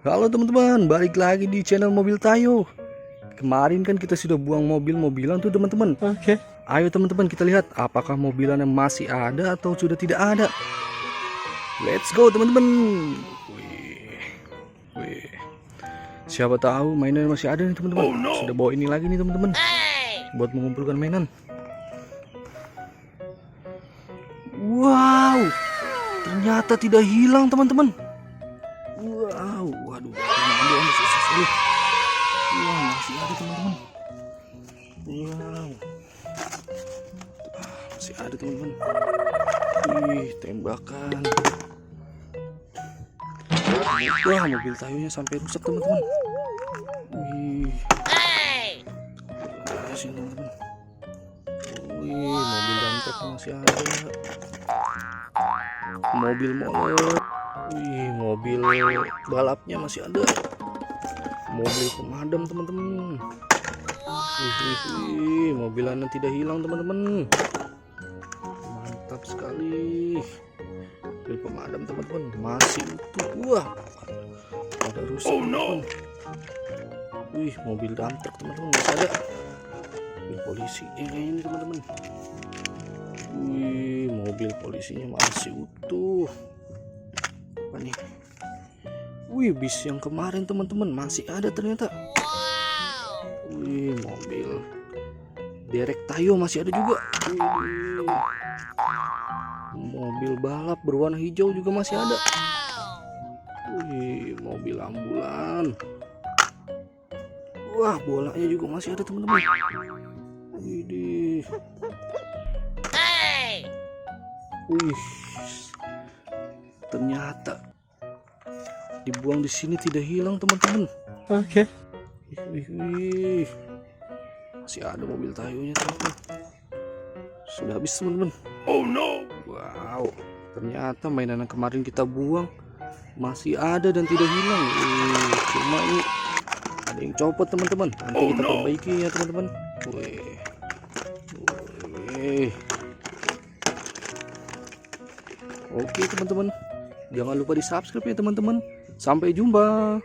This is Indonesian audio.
Halo teman-teman, balik lagi di channel Mobil Tayo. Kemarin kan kita sudah buang mobil-mobilan tuh teman-teman. Oke. Ayo teman-teman kita lihat apakah mobilan yang masih ada atau sudah tidak ada. Let's go teman-teman. Wih. Siapa tahu mainan masih ada nih teman-teman. Sudah bawa ini lagi nih teman-teman. Buat mengumpulkan mainan. Wow, ternyata tidak hilang teman-teman. Wow, waduh, susah sekali. Wah, masih ada teman-teman. Wow, masih ada teman-teman. Wih, tembakan. Wah, mobil Tayonya sampai rusak teman-teman. Wih, masih teman-teman. Wih, mobil dampak masih ada. Mobil molor. Wih, mobil balapnya masih ada. Mobil pemadam teman-teman. Wih, mobilannya tidak hilang teman-teman. Mantap sekali. Mobil pemadam teman-teman masih utuh. Wah, ada rusak teman-teman. Wih, mobil dump truck teman-teman masih ada. Mobil polisi ini teman-teman. Wih, mobil polisinya masih utuh. Apa nih? Wih, bis yang kemarin teman-teman masih ada ternyata. Wih, mobil derek Tayo masih ada juga. Wih, mobil balap berwarna hijau juga masih ada. Wih, mobil ambulan. Wah, bolanya juga masih ada teman-teman. Widih. Wih, ternyata dibuang di sini tidak hilang teman-teman. Oke. Wih, masih ada mobil Tayonya teman-teman. Sudah habis teman-teman. Oh no. Wow, ternyata mainan yang kemarin kita buang masih ada dan tidak hilang. Wih, cuma ini ada yang copot teman-teman. Nanti kita perbaiki ya teman-teman. Wih. Wih. Oke teman-teman, jangan lupa di subscribe ya teman-teman. Sampai jumpa.